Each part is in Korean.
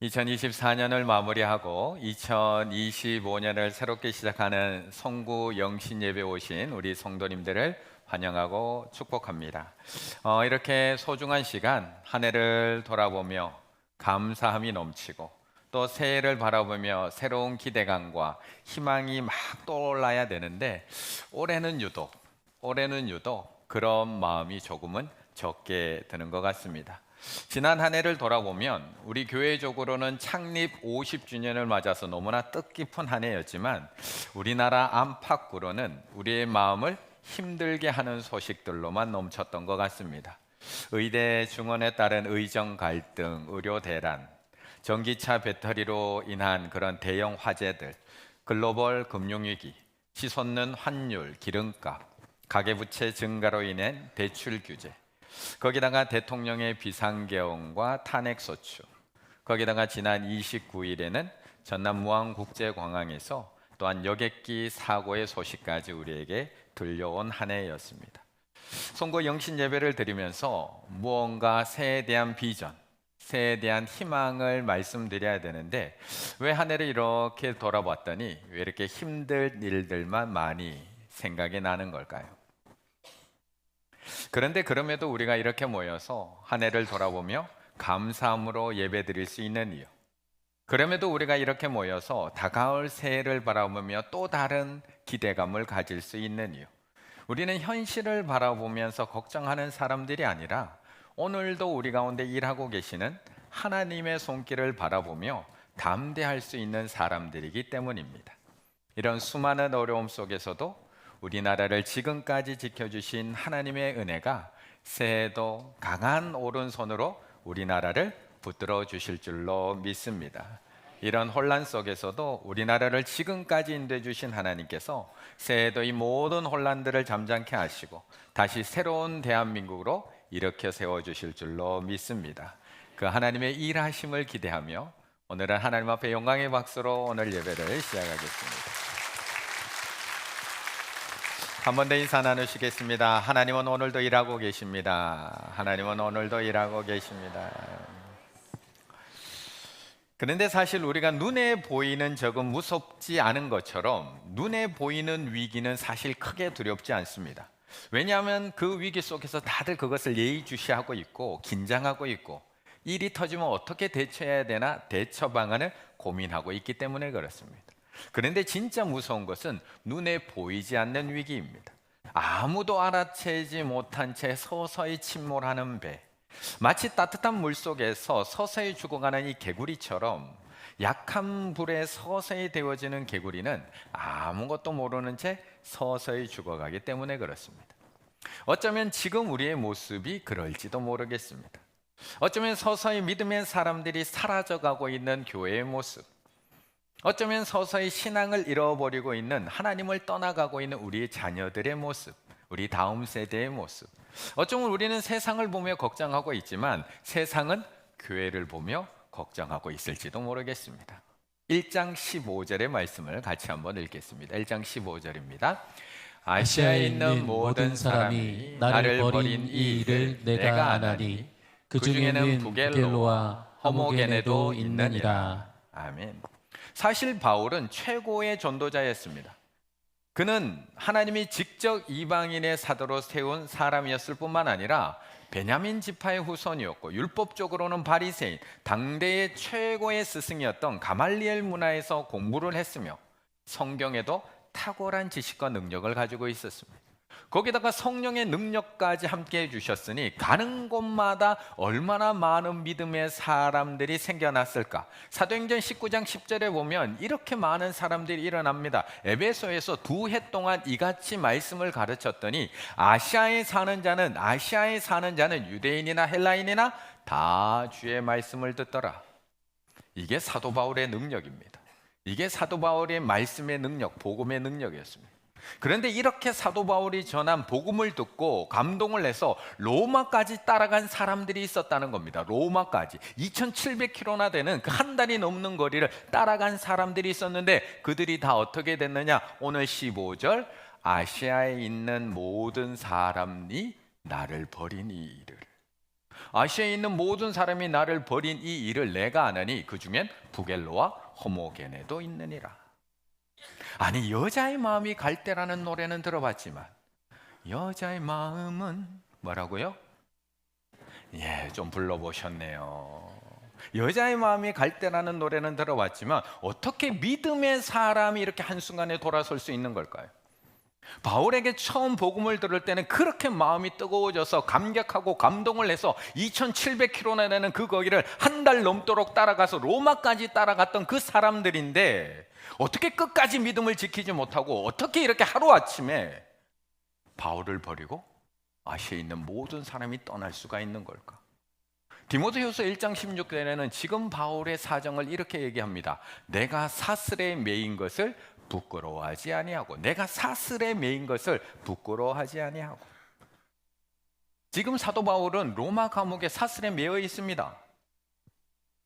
2024년을 마무리하고 2025년을 새롭게 시작하는 성구 영신 예배 오신 우리 성도님들을 환영하고 축복합니다. 이렇게 소중한 시간 한 해를 돌아보며 감사함이 넘치고 또 새해를 바라보며 새로운 기대감과 희망이 막 떠올라야 되는데 올해는 유독 그런 마음이 조금은 적게 드는 것 같습니다. 지난 한 해를 돌아보면 우리 교회적으로는 창립 50주년을 맞아서 너무나 뜻깊은 한 해였지만 우리나라 안팎으로는 우리의 마음을 힘들게 하는 소식들로만 넘쳤던 것 같습니다. 의대 중원에 따른 의정 갈등, 의료 대란, 전기차 배터리로 인한 그런 대형 화재들, 글로벌 금융위기, 치솟는 환율, 기름값, 가계부채 증가로 인한 대출 규제, 거기다가 대통령의 비상계엄과 탄핵소추, 거기다가 지난 29일에는 전남 무안국제공항에서 또한 여객기 사고의 소식까지 우리에게 들려온 한 해였습니다. 송구 영신 예배를 드리면서 무언가 새해에 대한 비전, 새해에 대한 희망을 말씀드려야 되는데 왜 한 해를 이렇게 돌아봤더니 왜 이렇게 힘든 일들만 많이 생각이 나는 걸까요? 그런데 그럼에도 우리가 이렇게 모여서 한 해를 돌아보며 감사함으로 예배드릴 수 있는 이유, 그럼에도 우리가 이렇게 모여서 다가올 새해를 바라보며 또 다른 기대감을 가질 수 있는 이유, 우리는 현실을 바라보면서 걱정하는 사람들이 아니라 오늘도 우리 가운데 일하고 계시는 하나님의 손길을 바라보며 담대할 수 있는 사람들이기 때문입니다. 이런 수많은 어려움 속에서도 우리나라를 지금까지 지켜주신 하나님의 은혜가 새해에도 강한 오른손으로 우리나라를 붙들어 주실 줄로 믿습니다. 이런 혼란 속에서도 우리나라를 지금까지 인도해 주신 하나님께서 새해에도 이 모든 혼란들을 잠잠케 하시고 다시 새로운 대한민국으로 일으켜 세워주실 줄로 믿습니다. 그 하나님의 일하심을 기대하며 오늘은 하나님 앞에 영광의 박수로 오늘 예배를 시작하겠습니다. 한 번 더 인사 나누시겠습니다. 하나님은 오늘도 일하고 계십니다. 하나님은 오늘도 일하고 계십니다. 그런데 사실 우리가 눈에 보이는 적은 무섭지 않은 것처럼 눈에 보이는 위기는 사실 크게 두렵지 않습니다. 왜냐하면 그 위기 속에서 다들 그것을 예의주시하고 있고 긴장하고 있고 일이 터지면 어떻게 대처해야 되나 대처 방안을 고민하고 있기 때문에 그렇습니다. 그런데 진짜 무서운 것은 눈에 보이지 않는 위기입니다. 아무도 알아채지 못한 채 서서히 침몰하는 배, 마치 따뜻한 물속에서 서서히 죽어가는 이 개구리처럼 약한 불에 서서히 데워지는 개구리는 아무것도 모르는 채 서서히 죽어가기 때문에 그렇습니다. 어쩌면 지금 우리의 모습이 그럴지도 모르겠습니다. 어쩌면 서서히 믿음의 사람들이 사라져가고 있는 교회의 모습, 어쩌면 서서히 신앙을 잃어버리고 있는 하나님을 떠나가고 있는 우리의 자녀들의 모습, 우리 다음 세대의 모습, 어쩌면 우리는 세상을 보며 걱정하고 있지만 세상은 교회를 보며 걱정하고 있을지도 모르겠습니다. 1장 15절의 말씀을 같이 한번 읽겠습니다. 1장 15절입니다. 아시아에 있는 모든 사람이 나를 버린 이 일을 내가 아나니 그 중에는 부겔로와 허모게네도 있느니라. 아멘. 사실 바울은 최고의 전도자였습니다. 그는 하나님이 직접 이방인의 사도로 세운 사람이었을 뿐만 아니라 베냐민 지파의 후손이었고 율법적으로는 바리새인, 당대의 최고의 스승이었던 가말리엘 문화에서 공부를 했으며 성경에도 탁월한 지식과 능력을 가지고 있었습니다. 거기다가 성령의 능력까지 함께 해주셨으니 가는 곳마다 얼마나 많은 믿음의 사람들이 생겨났을까. 사도행전 19장 10절에 보면 이렇게 많은 사람들이 일어납니다. 에베소에서 2해 동안 이같이 말씀을 가르쳤더니 아시아에 사는 자는 유대인이나 헬라인이나 다 주의 말씀을 듣더라. 이게 사도 바울의 능력입니다. 이게 사도 바울의 말씀의 능력, 복음의 능력이었습니다. 그런데 이렇게 사도 바울이 전한 복음을 듣고 감동을 해서 로마까지 따라간 사람들이 있었다는 겁니다. 로마까지 2700km나 되는 그 한 달이 넘는 거리를 따라간 사람들이 있었는데 그들이 다 어떻게 됐느냐? 오늘 15절, 아시아에 있는 모든 사람이 나를 버린 이 일을. 아시아에 있는 모든 사람이 나를 버린 이 일을 내가 아느니 그 중엔 부겔로와 호모게네도 있느니라. 아니, 여자의 마음이 갈대라는 노래는 들어봤지만 여자의 마음은 뭐라고요? 예, 좀 불러보셨네요. 여자의 마음이 갈대라는 노래는 들어봤지만 어떻게 믿음의 사람이 이렇게 한순간에 돌아설 수 있는 걸까요? 바울에게 처음 복음을 들을 때는 그렇게 마음이 뜨거워져서 감격하고 감동을 해서 2700km나 되는 그 거리를 한 달 넘도록 따라가서 로마까지 따라갔던 그 사람들인데 어떻게 끝까지 믿음을 지키지 못하고 어떻게 이렇게 하루아침에 바울을 버리고 아시아에 있는 모든 사람이 떠날 수가 있는 걸까? 디모데후서 1장 16절에는 지금 바울의 사정을 이렇게 얘기합니다. 내가 사슬에 매인 것을 부끄러워하지 아니하고, 내가 사슬에 매인 것을 부끄러워하지 아니하고. 지금 사도 바울은 로마 감옥에 사슬에 매여 있습니다.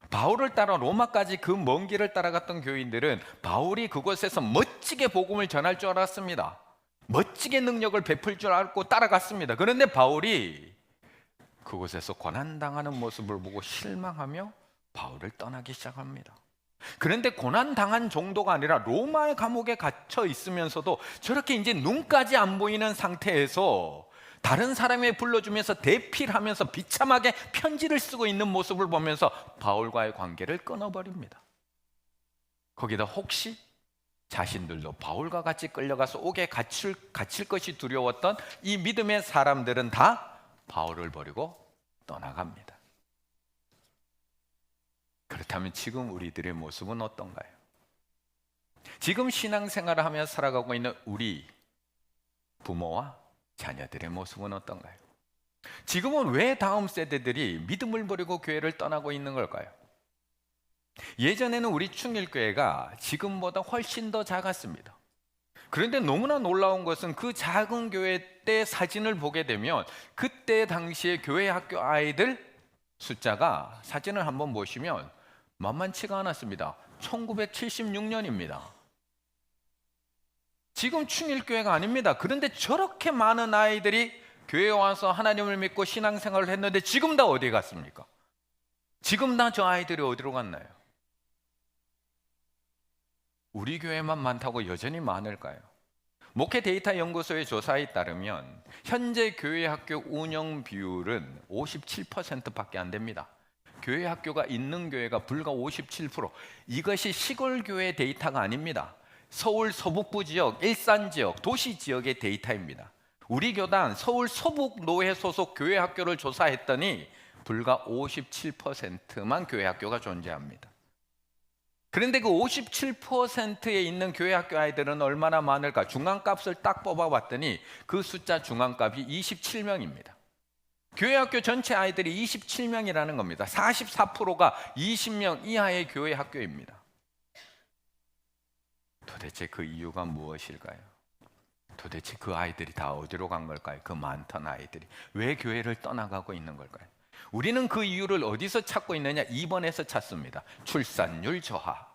바울을 따라 로마까지 그 먼 길을 따라갔던 교인들은 바울이 그곳에서 멋지게 복음을 전할 줄 알았습니다. 멋지게 능력을 베풀 줄 알고 따라갔습니다. 그런데 바울이 그곳에서 고난당하는 모습을 보고 실망하며 바울을 떠나기 시작합니다. 그런데 고난당한 정도가 아니라 로마의 감옥에 갇혀 있으면서도 저렇게 이제 눈까지 안 보이는 상태에서 다른 사람이 불러주면서 대필하면서 비참하게 편지를 쓰고 있는 모습을 보면서 바울과의 관계를 끊어버립니다. 거기다 혹시 자신들도 바울과 같이 끌려가서 옥에 갇힐 것이 두려웠던 이 믿음의 사람들은 다 바울을 버리고 떠나갑니다. 그렇다면 지금 우리들의 모습은 어떤가요? 지금 신앙생활을 하며 살아가고 있는 우리 부모와 자녀들의 모습은 어떤가요? 지금은 왜 다음 세대들이 믿음을 버리고 교회를 떠나고 있는 걸까요? 예전에는 우리 충일교회가 지금보다 훨씬 더 작았습니다. 그런데 너무나 놀라운 것은 그 작은 교회 때 사진을 보게 되면 그때 당시에 교회 학교 아이들 숫자가, 사진을 한번 보시면 만만치가 않았습니다. 1976년입니다. 지금 충일교회가 아닙니다. 그런데 저렇게 많은 아이들이 교회에 와서 하나님을 믿고 신앙생활을 했는데 지금 다 어디 갔습니까? 지금 다 저 아이들이 어디로 갔나요? 우리 교회만 많다고 여전히 많을까요? 목회 데이터 연구소의 조사에 따르면 현재 교회 학교 운영 비율은 57%밖에 안 됩니다. 교회 학교가 있는 교회가 불과 57%. 이것이 시골 교회 데이터가 아닙니다. 서울 서북부 지역, 일산 지역, 도시 지역의 데이터입니다. 우리 교단 서울 서북 노회 소속 교회 학교를 조사했더니 불과 57%만 교회 학교가 존재합니다. 그런데 그 57%에 있는 교회 학교 아이들은 얼마나 많을까? 중앙값을 딱 뽑아봤더니 그 숫자 중앙값이 27명입니다. 교회 학교 전체 아이들이 27명이라는 겁니다. 44%가 20명 이하의 교회 학교입니다. 도대체 그 이유가 무엇일까요? 도대체 그 아이들이 다 어디로 간 걸까요? 그 많던 아이들이 왜 교회를 떠나가고 있는 걸까요? 우리는 그 이유를 어디서 찾고 있느냐? 2번에서 찾습니다. 출산율 저하.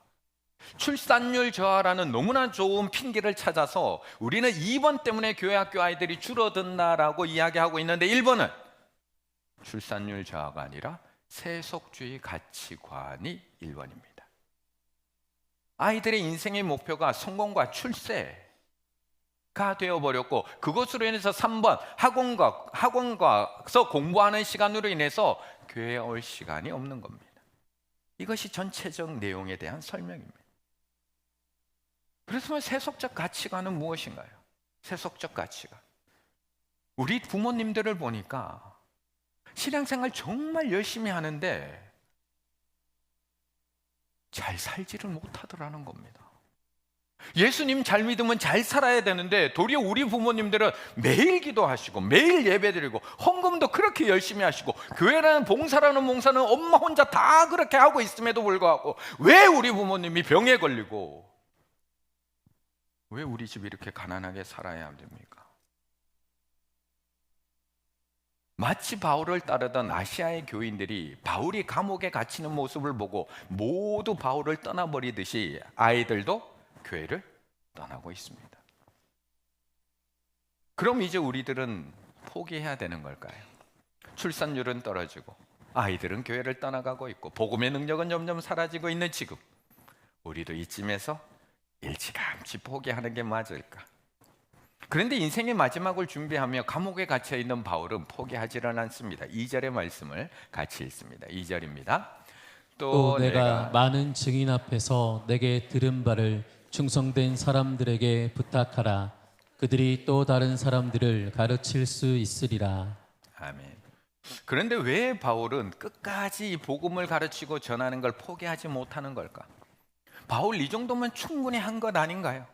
출산율 저하라는 너무나 좋은 핑계를 찾아서 우리는 2번 때문에 교회 학교 아이들이 줄어든다라고 이야기하고 있는데 1번은 출산율 저하가 아니라 세속주의 가치관이 1번입니다. 아이들의 인생의 목표가 성공과 출세가 되어버렸고 그것으로 인해서 3번 학원 가서 공부하는 시간으로 인해서 교회에 올 시간이 없는 겁니다. 이것이 전체적 내용에 대한 설명입니다. 그렇다면 세속적 가치관은 무엇인가요? 세속적 가치관. 우리 부모님들을 보니까 신앙생활 정말 열심히 하는데 잘 살지를 못하더라는 겁니다. 예수님 잘 믿으면 잘 살아야 되는데 도리어 우리 부모님들은 매일 기도하시고 매일 예배드리고 헌금도 그렇게 열심히 하시고 교회라는 봉사라는 봉사는 엄마 혼자 다 그렇게 하고 있음에도 불구하고 왜 우리 부모님이 병에 걸리고 왜 우리 집이 이렇게 가난하게 살아야 됩니까? 마치 바울을 따르던 아시아의 교인들이 바울이 감옥에 갇히는 모습을 보고 모두 바울을 떠나버리듯이 아이들도 교회를 떠나고 있습니다. 그럼 이제 우리들은 포기해야 되는 걸까요? 출산율은 떨어지고 아이들은 교회를 떠나가고 있고 복음의 능력은 점점 사라지고 있는 지금, 우리도 이쯤에서 일찌감치 포기하는 게 맞을까? 그런데 인생의 마지막을 준비하며 감옥에 갇혀 있는 바울은 포기하지는 않습니다. 2절의 말씀을 같이 읽습니다. 2절입니다. 또 내가 많은 증인 앞에서 내게 들은 바를 충성된 사람들에게 부탁하라. 그들이 또 다른 사람들을 가르칠 수 있으리라. 아멘. 그런데 왜 바울은 끝까지 이 복음을 가르치고 전하는 걸 포기하지 못하는 걸까? 바울 이 정도면 충분히 한 것 아닌가요?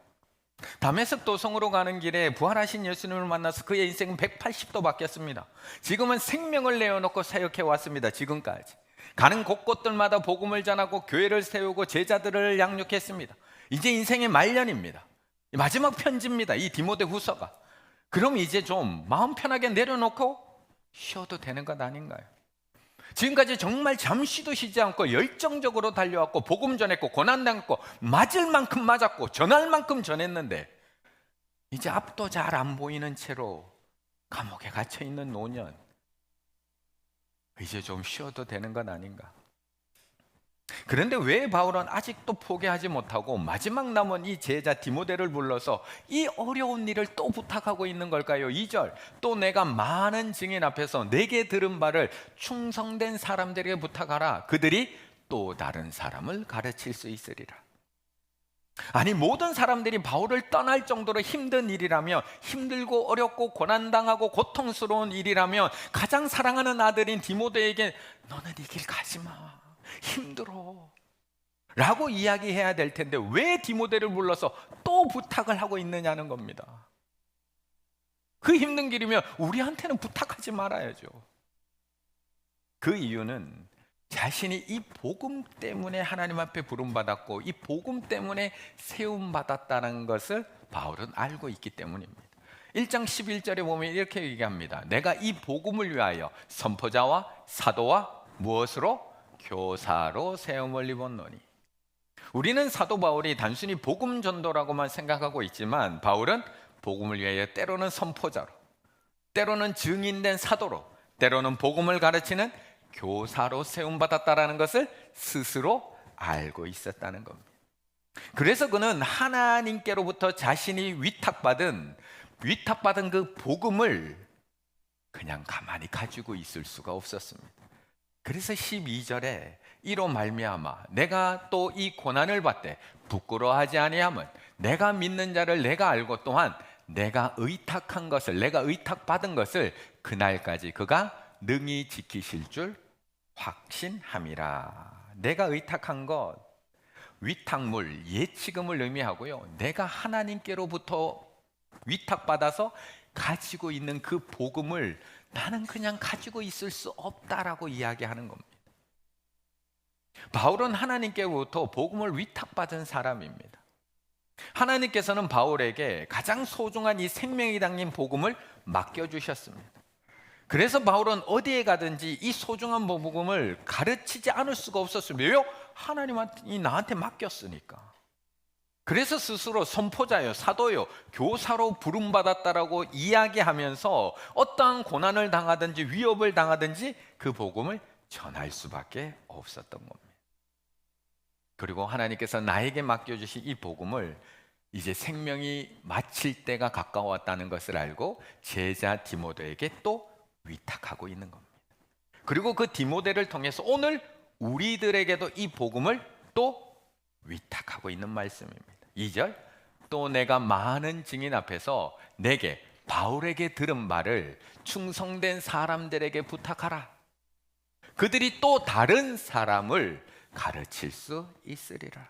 다메섹 도성으로 가는 길에 부활하신 예수님을 만나서 그의 인생은 180도 바뀌었습니다. 지금은 생명을 내어놓고 사역해 왔습니다. 지금까지 가는 곳곳들마다 복음을 전하고 교회를 세우고 제자들을 양육했습니다. 이제 인생의 말년입니다. 마지막 편지입니다. 이 디모데 후서가. 그럼 이제 좀 마음 편하게 내려놓고 쉬어도 되는 것 아닌가요? 지금까지 정말 잠시도 쉬지 않고 열정적으로 달려왔고 복음 전했고 고난당했고 맞을 만큼 맞았고 전할 만큼 전했는데 이제 앞도 잘 안 보이는 채로 감옥에 갇혀있는 노년, 이제 좀 쉬어도 되는 건 아닌가? 그런데 왜 바울은 아직도 포기하지 못하고 마지막 남은 이 제자 디모데를 불러서 이 어려운 일을 또 부탁하고 있는 걸까요? 2절, 또 내가 많은 증인 앞에서 내게 들은 바를 충성된 사람들에게 부탁하라. 그들이 또 다른 사람을 가르칠 수 있으리라. 아니, 모든 사람들이 바울을 떠날 정도로 힘든 일이라면, 힘들고 어렵고 고난당하고 고통스러운 일이라면 가장 사랑하는 아들인 디모데에게 너는 이 길 가지 마, 힘들어 라고 이야기해야 될 텐데 왜 디모데를 불러서 또 부탁을 하고 있느냐는 겁니다. 그 힘든 길이면 우리한테는 부탁하지 말아야죠. 그 이유는 자신이 이 복음 때문에 하나님 앞에 부름받았고 이 복음 때문에 세움받았다는 것을 바울은 알고 있기 때문입니다. 1장 11절에 보면 이렇게 얘기합니다. 내가 이 복음을 위하여 선포자와 사도와 무엇으로? 교사로 세움을 입었노니. 우리는 사도 바울이 단순히 복음 전도라고만 생각하고 있지만 바울은 복음을 위하여 때로는 선포자로, 때로는 증인된 사도로, 때로는 복음을 가르치는 교사로 세움받았다라는 것을 스스로 알고 있었다는 겁니다. 그래서 그는 하나님께로부터 자신이 위탁받은 그 복음을 그냥 가만히 가지고 있을 수가 없었습니다. 그래서 12절에 이로 말미암아 내가 또 이 고난을 받되 부끄러워하지 아니함은 내가 믿는 자를 내가 알고 또한 내가 의탁한 것을, 내가 의탁받은 것을 그날까지 그가 능히 지키실 줄 확신함이라. 내가 의탁한 것, 위탁물, 예치금을 의미하고요, 내가 하나님께로부터 위탁받아서 가지고 있는 그 복음을 나는 그냥 가지고 있을 수 없다라고 이야기하는 겁니다. 바울은 하나님께로부터 복음을 위탁받은 사람입니다. 하나님께서는 바울에게 가장 소중한 이 생명이 담긴 복음을 맡겨주셨습니다. 그래서 바울은 어디에 가든지 이 소중한 복음을 가르치지 않을 수가 없었습니다. 왜요? 하나님이 나한테 맡겼으니까. 그래서 스스로 선포자요, 사도요, 교사로 부름받았다라고 이야기하면서 어떠한 고난을 당하든지 위협을 당하든지 그 복음을 전할 수밖에 없었던 겁니다. 그리고 하나님께서 나에게 맡겨주신 이 복음을 이제 생명이 마칠 때가 가까웠다는 것을 알고 제자 디모데에게 또 위탁하고 있는 겁니다. 그리고 그 디모데를 통해서 오늘 우리들에게도 이 복음을 또 위탁하고 있는 말씀입니다. 2절, 또 내가 많은 증인 앞에서 내게 바울에게 들은 말을 충성된 사람들에게 부탁하라. 그들이 또 다른 사람을 가르칠 수 있으리라.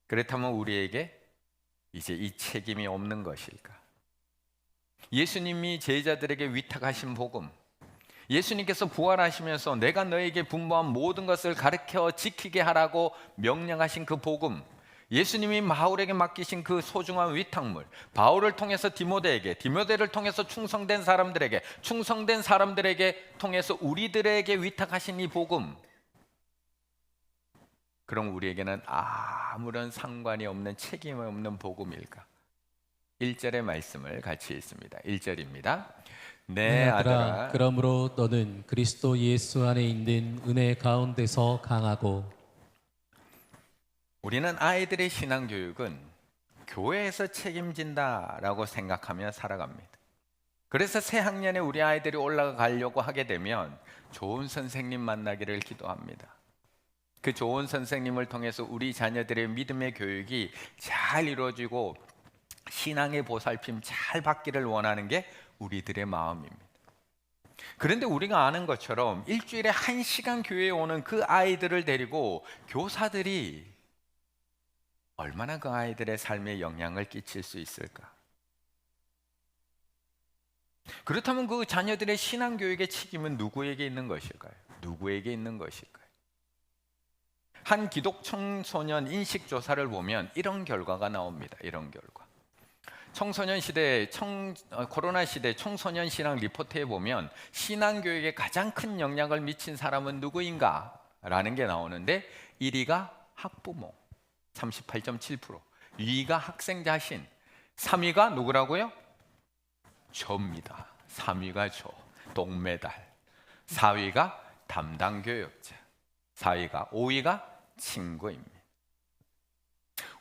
그렇다면 우리에게 이제 이 책임이 없는 것일까? 예수님이 제자들에게 위탁하신 복음, 예수님께서 부활하시면서 내가 너에게 분부한 모든 것을 가르쳐 지키게 하라고 명령하신 그 복음, 예수님이 바울에게 맡기신 그 소중한 위탁물, 바울을 통해서 디모데에게, 디모데를 통해서 충성된 사람들에게, 충성된 사람들에게 통해서 우리들에게 위탁하신 이 복음, 그럼 우리에게는 아무런 상관이 없는, 책임이 없는 복음일까? 1절의 말씀을 같이 읽습니다. 1절입니다. 내 아들아, 그러므로 너는 그리스도 예수 안에 있는 은혜 가운데서 강하고. 우리는 아이들의 신앙 교육은 교회에서 책임진다라고 생각하며 살아갑니다. 그래서 새 학년에 우리 아이들이 올라가려고 하게 되면 좋은 선생님 만나기를 기도합니다. 그 좋은 선생님을 통해서 우리 자녀들의 믿음의 교육이 잘 이루어지고 신앙의 보살핌 잘 받기를 원하는 게 우리들의 마음입니다. 그런데 우리가 아는 것처럼 일주일에 1시간 교회에 오는 그 아이들을 데리고 교사들이 얼마나 그 아이들의 삶에 영향을 끼칠 수 있을까? 그렇다면 그 자녀들의 신앙교육의 책임은 누구에게 있는 것일까요? 누구에게 있는 것일까요? 한 기독 청소년 인식조사를 보면 이런 결과가 나옵니다. 이런 결과. 청소년 시대, 코로나 시대 청소년 신앙 리포트에 보면 신앙교육에 가장 큰 영향을 미친 사람은 누구인가? 라는 게 나오는데 1위가 학부모 38.7%, 2위가 학생 자신, 3위가 누구라고요? 저입니다. 3위가 저, 동메달. 4위가 담당 교육자, 5위가 친구입니다.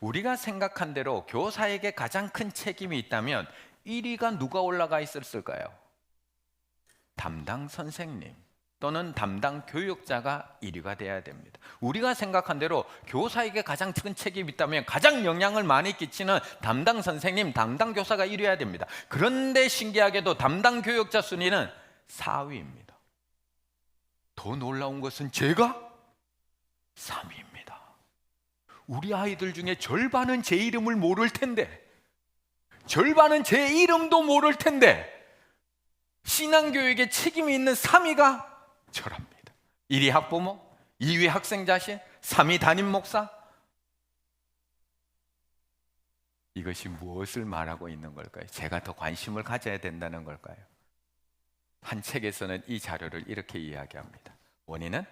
우리가 생각한 대로 교사에게 가장 큰 책임이 있다면 1위가 누가 올라가 있었을까요? 담당 선생님 또는 담당 교육자가 1위가 돼야 됩니다. 우리가 생각한 대로 교사에게 가장 큰 책임이 있다면 가장 영향을 많이 끼치는 담당 선생님, 담당 교사가 1위여야 됩니다. 그런데 신기하게도 담당 교육자 순위는 4위입니다. 더 놀라운 것은 제가 3위입니다. 우리 아이들 중에 절반은 제 이름을 모를 텐데, 절반은 제 이름도 모를 텐데 신앙교육에 책임이 있는 3위가 저랍니다. 1위 학부모, 2위 학생 자신, 3위 담임 목사. 이것이 무엇을 말하고 있는 걸까요? 제가 더 관심을 가져야 된다는 걸까요? 한 책에서는 이 자료를 이렇게 이야기합니다. 원인은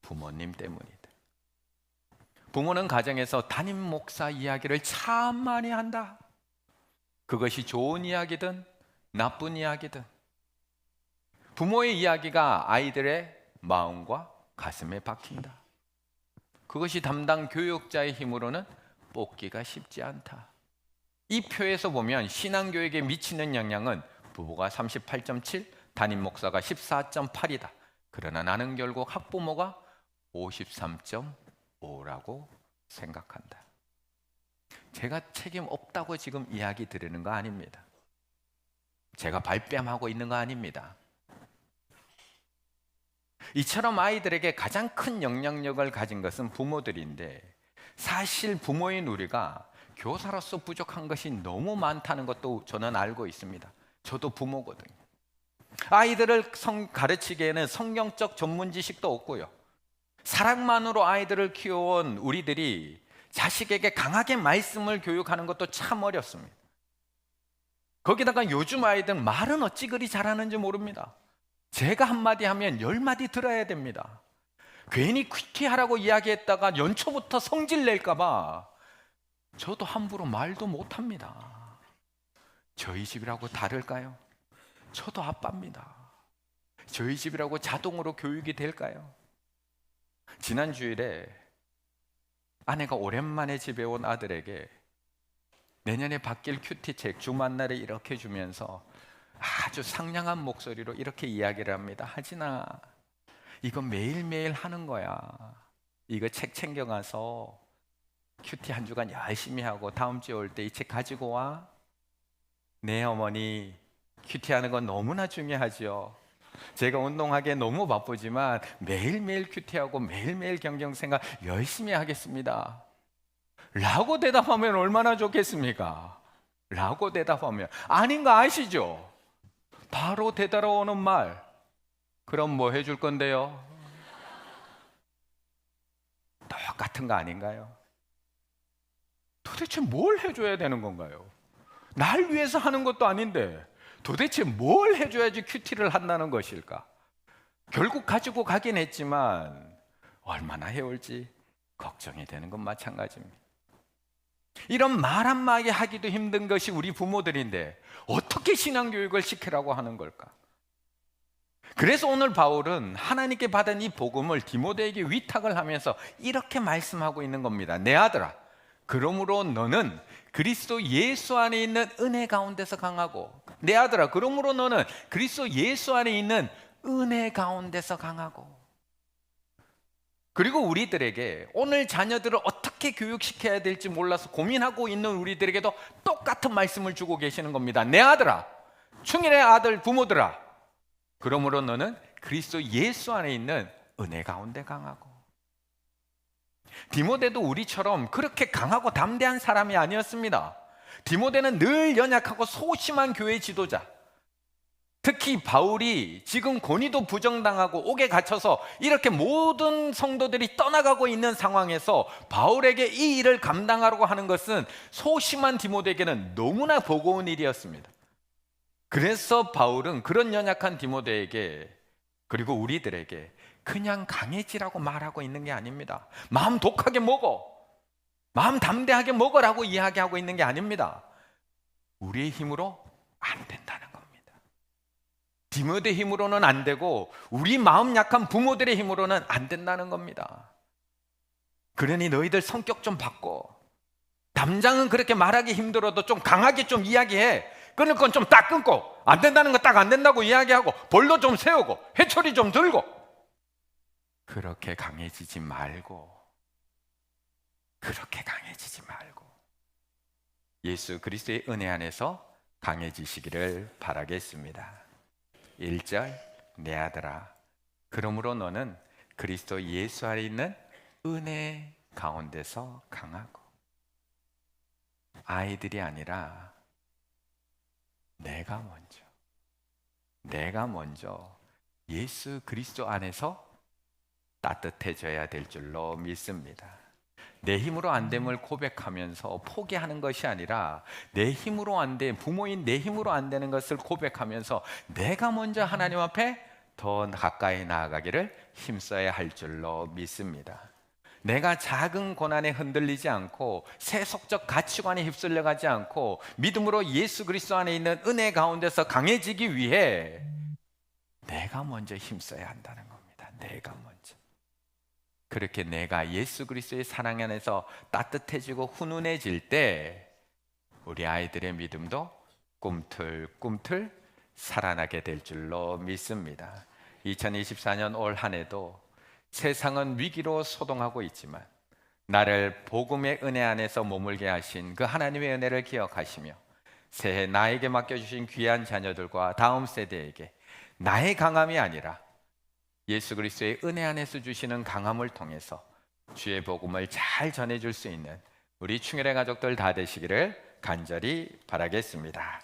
부모님 때문이다. 부모는 가정에서 담임 목사 이야기를 참 많이 한다. 그것이 좋은 이야기든 나쁜 이야기든 부모의 이야기가 아이들의 마음과 가슴에 박힌다. 그것이 담당 교육자의 힘으로는 뽑기가 쉽지 않다. 이 표에서 보면 신앙교육에 미치는 영향은 부모가 38.7, 담임 목사가 14.8이다. 그러나 나는 결국 학부모가 53.5라고 생각한다. 제가 책임 없다고 지금 이야기 드리는 거 아닙니다. 제가 발뺌하고 있는 거 아닙니다. 이처럼 아이들에게 가장 큰 영향력을 가진 것은 부모들인데 사실 부모인 우리가 교사로서 부족한 것이 너무 많다는 것도 저는 알고 있습니다. 저도 부모거든요. 아이들을 가르치기에는 성경적 전문 지식도 없고요. 사랑만으로 아이들을 키워온 우리들이 자식에게 강하게 말씀을 교육하는 것도 참 어렵습니다. 거기다가 요즘 아이들 말은 어찌 그리 잘하는지 모릅니다. 제가 한마디 하면 10마디 들어야 됩니다. 괜히 퀴퀴하라고 이야기했다가 연초부터 성질 낼까 봐 저도 함부로 말도 못합니다. 저희 집이라고 다를까요? 저도 아빠입니다. 저희 집이라고 자동으로 교육이 될까요? 지난 주일에 아내가 오랜만에 집에 온 아들에게 내년에 바뀔 큐티책 주말날에 이렇게 주면서 아주 상냥한 목소리로 이렇게 이야기를 합니다. 하진아, 이거 매일매일 하는 거야. 이거 책 챙겨가서 큐티 한 주간 열심히 하고 다음 주에 올 때 이 책 가지고 와. 네 어머니, 큐티하는 건 너무나 중요하죠. 제가 운동하기에 너무 바쁘지만 매일매일 큐티하고 매일매일 경경생활 열심히 하겠습니다. 라고 대답하면 얼마나 좋겠습니까? 라고 대답하면 아닌 거 아시죠? 바로 되돌아오는 말, 그럼 뭐 해줄 건데요? 똑같은 거 아닌가요? 도대체 뭘 해줘야 되는 건가요? 날 위해서 하는 것도 아닌데 도대체 뭘 해줘야지 큐티를 한다는 것일까? 결국 가지고 가긴 했지만 얼마나 해올지 걱정이 되는 건 마찬가지입니다. 이런 말 한마디 하기도 힘든 것이 우리 부모들인데 어떻게 신앙교육을 시키라고 하는 걸까? 그래서 오늘 바울은 하나님께 받은 이 복음을 디모데에게 위탁을 하면서 이렇게 말씀하고 있는 겁니다. 내 아들아, 그러므로 너는 그리스도 예수 안에 있는 은혜 가운데서 강하고, 내 아들아, 그러므로 너는 그리스도 예수 안에 있는 은혜 가운데서 강하고. 그리고 우리들에게 오늘 자녀들을 어떻게 교육시켜야 될지 몰라서 고민하고 있는 우리들에게도 똑같은 말씀을 주고 계시는 겁니다. 내 아들아, 충일의 아들 부모들아, 그러므로 너는 그리스도 예수 안에 있는 은혜 가운데 강하고. 디모데도 우리처럼 그렇게 강하고 담대한 사람이 아니었습니다. 디모데는 늘 연약하고 소심한 교회 지도자, 특히 바울이 지금 고니도 부정당하고 옥에 갇혀서 이렇게 모든 성도들이 떠나가고 있는 상황에서 바울에게 이 일을 감당하려고 하는 것은 소심한 디모데에게는 너무나 버거운 일이었습니다. 그래서 바울은 그런 연약한 디모데에게, 그리고 우리들에게 그냥 강해지라고 말하고 있는 게 아닙니다. 마음 독하게 먹어, 마음 담대하게 먹으라고 이야기하고 있는 게 아닙니다. 우리의 힘으로 안 된다는 겁니다. 디모데 힘으로는 안 되고 우리 마음 약한 부모들의 힘으로는 안 된다는 겁니다. 그러니 너희들 성격 좀 바꿔. 담장은 그렇게 말하기 힘들어도 좀 강하게 좀 이야기해. 끊을 건 좀 딱 끊고, 안 된다는 거 딱 안 된다고 이야기하고, 벌도 좀 세우고, 회초리 좀 들고. 그렇게 강해지지 말고, 그렇게 강해지지 말고 예수 그리스도의 은혜 안에서 강해지시기를 바라겠습니다. 1절, 내 아들아, 그러므로 너는 그리스도 예수 안에 있는 은혜 가운데서 강하고. 아이들이 아니라 내가 먼저 예수 그리스도 안에서 따뜻해져야 될 줄로 믿습니다. 내 힘으로 안 됨을 고백하면서 포기하는 것이 아니라 내 힘으로 안 돼, 부모인 내 힘으로 안 되는 것을 고백하면서 내가 먼저 하나님 앞에 더 가까이 나아가기를 힘써야 할 줄로 믿습니다. 내가 작은 고난에 흔들리지 않고 세속적 가치관에 휩쓸려 가지 않고 믿음으로 예수 그리스도 안에 있는 은혜 가운데서 강해지기 위해 내가 먼저 힘써야 한다는 겁니다. 내가 먼저. 그렇게 내가 예수 그리스도의 사랑 안에서 따뜻해지고 훈훈해질 때 우리 아이들의 믿음도 꿈틀꿈틀 살아나게 될 줄로 믿습니다. 2024년 올 한 해도 세상은 위기로 소동하고 있지만 나를 복음의 은혜 안에서 머물게 하신 그 하나님의 은혜를 기억하시며 새해 나에게 맡겨주신 귀한 자녀들과 다음 세대에게 나의 강함이 아니라 예수 그리스도의 은혜 안에서 주시는 강함을 통해서 주의 복음을 잘 전해줄 수 있는 우리 충혈의 가족들 다 되시기를 간절히 바라겠습니다.